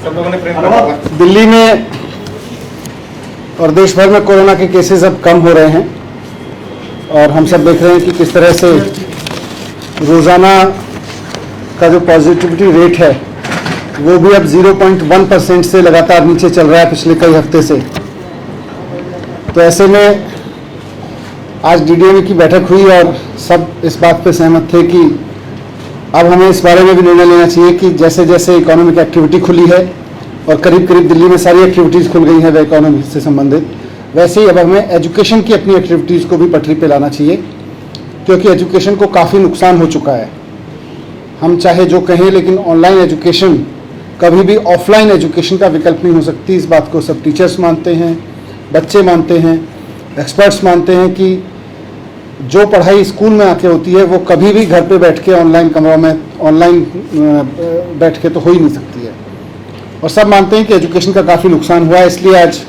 दिल्ली में और देश भर में कोरोना के केसेस अब कम हो रहे हैं और हम सब देख रहे हैं कि किस तरह से रोज़ाना का जो पॉजिटिविटी रेट है वो भी अब 0.1% से लगातार नीचे चल रहा है पिछले कई हफ्ते से। तो ऐसे में आज डीडीएमए की बैठक हुई और सब इस बात पे सहमत थे कि अब हमें इस बारे में भी निर्णय लेना चाहिए कि जैसे जैसे इकोनॉमिक एक्टिविटी खुली है और करीब करीब दिल्ली में सारी एक्टिविटीज़ खुल गई हैं वे इकोनॉमी से संबंधित, वैसे ही अब हमें एजुकेशन की अपनी एक्टिविटीज़ को भी पटरी पे लाना चाहिए, क्योंकि एजुकेशन को काफ़ी नुकसान हो चुका है। हम चाहे जो कहें, लेकिन ऑनलाइन एजुकेशन कभी भी ऑफलाइन एजुकेशन का विकल्प नहीं हो सकती। इस बात को सब टीचर्स मानते हैं, बच्चे मानते हैं, एक्सपर्ट्स मानते हैं कि जो पढ़ाई स्कूल में आके होती है वो कभी भी घर पे बैठ के ऑनलाइन कमरों में ऑनलाइन बैठ के तो हो ही नहीं सकती है। और सब मानते हैं कि एजुकेशन का काफ़ी नुकसान हुआ है। इसलिए आज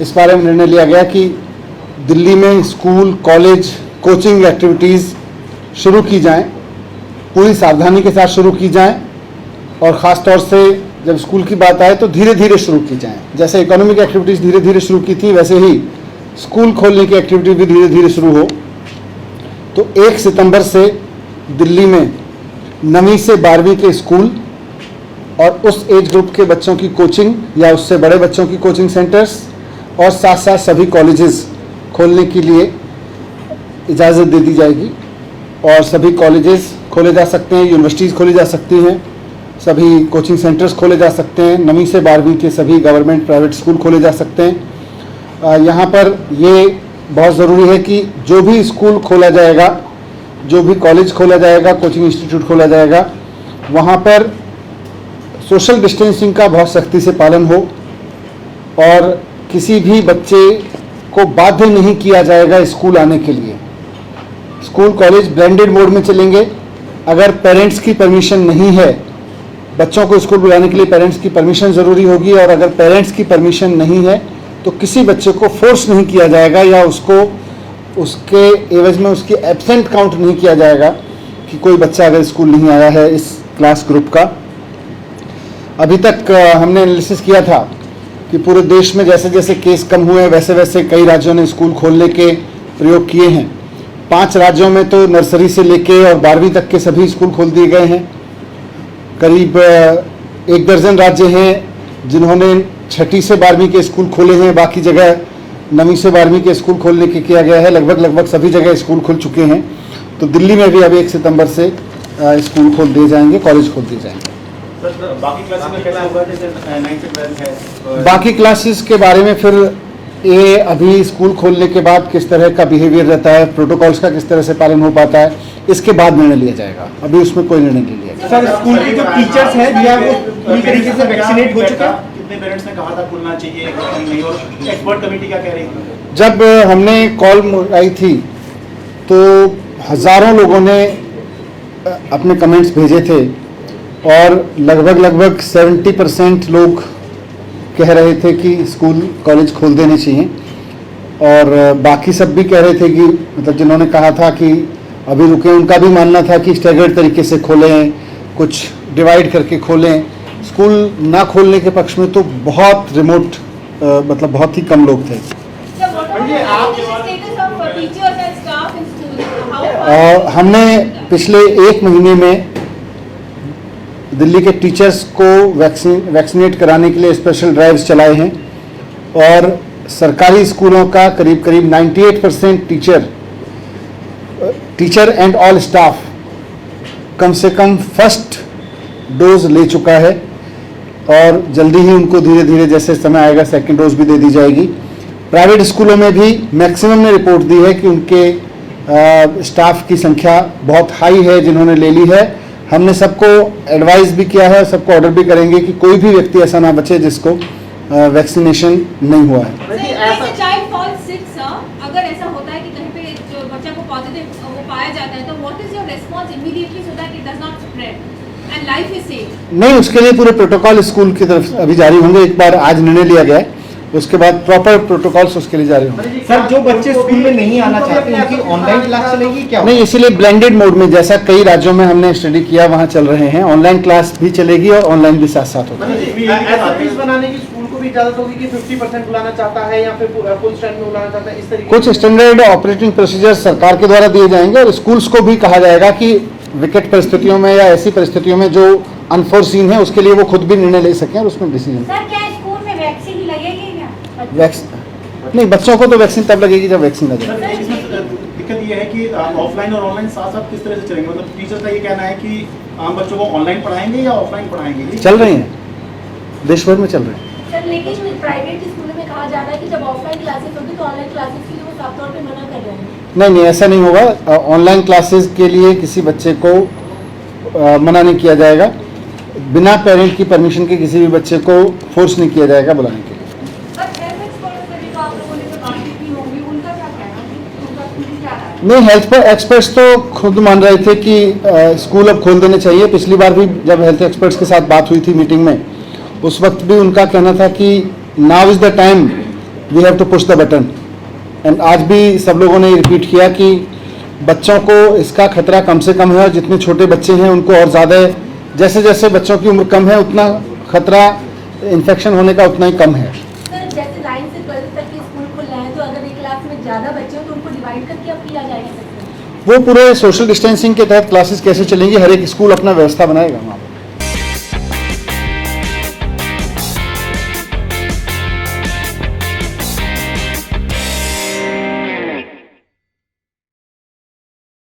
इस बारे में निर्णय लिया गया कि दिल्ली में स्कूल, कॉलेज, कोचिंग एक्टिविटीज़ शुरू की जाएं, पूरी सावधानी के साथ शुरू की जाएं और ख़ास तौर से जब स्कूल की बात आए तो धीरे धीरे शुरू की जाएं। जैसे इकोनॉमिक एक्टिविटीज़ धीरे धीरे शुरू की थी, वैसे ही स्कूल खोलने की एक्टिविटी भी धीरे धीरे शुरू हो। तो 1 सितंबर से दिल्ली में 9वीं से 12वीं के स्कूल और उस एज ग्रुप के बच्चों की कोचिंग या उससे बड़े बच्चों की कोचिंग सेंटर्स और साथ साथ सभी कॉलेजेस खोलने के लिए इजाज़त दे दी जाएगी और सभी कॉलेजेस खोले जा सकते हैं, यूनिवर्सिटीज़ खोली जा सकती हैं, सभी कोचिंग सेंटर्स खोले जा सकते हैं, 9वीं से 12वीं के सभी गवर्नमेंट प्राइवेट स्कूल खोले जा सकते हैं। यहाँ पर ये बहुत ज़रूरी है कि जो भी स्कूल खोला जाएगा, जो भी कॉलेज खोला जाएगा, कोचिंग इंस्टीट्यूट खोला जाएगा, वहाँ पर सोशल डिस्टेंसिंग का बहुत सख्ती से पालन हो और किसी भी बच्चे को बाध्य नहीं किया जाएगा स्कूल आने के लिए। स्कूल कॉलेज ब्लेंडेड मोड में चलेंगे। अगर पेरेंट्स की परमिशन नहीं है, बच्चों को स्कूल बुलाने के लिए पेरेंट्स की परमिशन ज़रूरी होगी और अगर पेरेंट्स की परमिशन नहीं है तो किसी बच्चे को फोर्स नहीं किया जाएगा या उसको उसके एवज में उसकी एब्सेंट काउंट नहीं किया जाएगा कि कोई बच्चा अगर स्कूल नहीं आया है इस क्लास ग्रुप का। अभी तक हमने एनालिसिस किया था कि पूरे देश में जैसे जैसे केस कम हुए वैसे वैसे कई राज्यों ने स्कूल खोलने के प्रयोग किए हैं। 5 राज्यों में तो नर्सरी से लेके और 12वीं तक के सभी स्कूल खोल दिए गए हैं। करीब 1 दर्जन राज्य हैं जिन्होंने 6ठी से 12वीं के स्कूल खोले हैं, बाकी जगह 9वीं से 12वीं के स्कूल खोलने के किया गया है। लगभग सभी जगह स्कूल खुल चुके हैं। तो दिल्ली में भी अब 1 सितंबर से स्कूल खोल दिए जाएंगे, कॉलेज खोल दिए जाएंगे। बाकी क्लासेस के बारे में फिर ये अभी स्कूल खोलने के बाद किस तरह का बिहेवियर रहता है, प्रोटोकॉल्स का किस तरह से पालन हो पाता है, इसके बाद निर्णय लिया जाएगा। अभी उसमें कोई निर्णय नहीं लिया जाएगा। सर, स्कूल के जो टीचर्स हैं वो पूरी तरीके से वैक्सीनेट हो चुके हैं? कितने पेरेंट्स ने कहा था खुलना चाहिए नहीं, और एक्सपर्ट कमेटी क्या कह रही है? जब हमने कॉल आई थी तो हज़ारों लोगों ने अपने कमेंट्स भेजे थे और लगभग 70% लोग कह रहे थे कि स्कूल कॉलेज खोल देने चाहिए और बाकी सब भी कह रहे थे कि मतलब जिन्होंने कहा था कि अभी रुके, उनका भी मानना था कि स्टैगर्ड तरीके से खोलें, कुछ डिवाइड करके खोलें। स्कूल ना खोलने के पक्ष में तो बहुत रिमोट मतलब बहुत ही कम लोग थे। हमने पिछले 1 महीने में दिल्ली के टीचर्स को वैक्सीनेट कराने के लिए स्पेशल ड्राइव्स चलाए हैं और सरकारी स्कूलों का करीब 98% टीचर एंड ऑल स्टाफ कम से कम फर्स्ट डोज ले चुका है और जल्दी ही उनको धीरे धीरे जैसे समय आएगा सेकेंड डोज भी दे दी जाएगी। प्राइवेट स्कूलों में भी मैक्सिमम ने रिपोर्ट दी है कि उनके स्टाफ की संख्या बहुत हाई है जिन्होंने ले ली है। हमने सबको एडवाइस भी किया है, सबको ऑर्डर भी करेंगे कि कोई भी व्यक्ति ऐसा ना बचे जिसको वैक्सीनेशन नहीं हुआ है। अगर ऐसा होता है कि कहीं पे जो बच्चा को पॉजिटिव वो पाया जाता है तो what is your response immediately so that it does not spread and life is safe? नहीं, उसके लिए पूरे प्रोटोकॉल स्कूल की तरफ अभी जारी होंगे। एक बार आज निर्णय लिया गया है, उसके बाद प्रॉपर प्रोटोकॉल्स उसके लिए जारी होंगे। सर जो बच्चे स्कूल में नहीं आना चाहते उनकी ऑनलाइन क्लास चलेगी क्या? नहीं, इसीलिए ब्लेंडेड मोड में, जैसा कई राज्यों में हमने स्टडी किया वहाँ चल रहे हैं, ऑनलाइन क्लास भी चलेगी और ऑनलाइन भी साथ साथ होगी। SOPs बनाने की स्कूल को भी इजाजत होगी कि 50% बुलाना चाहता है या फिर फुल स्ट्रेंथ में बुलाना चाहता है, इस तरीके कुछ स्टैंडर्ड ऑपरेटिंग प्रोसीजर सरकार के द्वारा दिए जाएंगे और स्कूल्स को भी कहा जाएगा कि विकट परिस्थितियों में या ऐसी परिस्थितियों में जो अनफोर्सीन है उसके लिए वो खुद भी निर्णय ले सकें और उसमें डिसीजन। सर क्या स्कूल में वैक्सीन लगेगी क्या? वैक्सीन नहीं, बच्चों को तो वैक्सीन तब लगेगी जब वैक्सीन लगेगी। इसमें दिक्कत ये है कि ऑफलाइन और ऑनलाइन साथ साथ किस तरह से चलेंगे, मतलब टीचर का ये कहना है कि आम बच्चों को ऑनलाइन पढ़ाएंगे या ऑफलाइन पढ़ाएंगे? चल रही हैं, देश भर में चल रहे हैं। सर लेकिन प्राइवेट स्कूलों में कहा जा रहा है कि जब ऑफलाइन क्लासेस होगी तो ऑनलाइन क्लासेस के लिए वो साफ तौर पे मना कर रहे हैं। नहीं, ऐसा नहीं होगा। ऑनलाइन क्लासेस के लिए किसी बच्चे को मना नहीं किया जाएगा, बिना पेरेंट की परमिशन के किसी भी बच्चे को फोर्स नहीं किया जाएगा बुलाने के लिए। नहीं, हेल्थ पर एक्सपर्ट्स तो खुद मान रहे थे कि स्कूल अब खोल देने चाहिए। पिछली बार भी जब हेल्थ एक्सपर्ट्स के साथ बात हुई थी मीटिंग में, उस वक्त भी उनका कहना था कि now is the time we have to push the button. And आज भी सब लोगों ने रिपीट किया कि बच्चों को इसका खतरा कम से कम है और जितने छोटे बच्चे हैं उनको और ज़्यादा है। जैसे जैसे बच्चों की उम्र कम है उतना खतरा इन्फेक्शन होने का उतना ही कम है। सर जैसे 9 से 12 तक के स्कूल खुल रहे हैं तो अगर एक क्लास में ज़्यादा बच्चे हो तो उनको डिवाइड करके अब किया जाएगा? वो पूरे सोशल डिस्टेंसिंग के तहत क्लासेस कैसे चलेंगी, हर एक स्कूल अपना व्यवस्था बनाएगा वहाँ पर।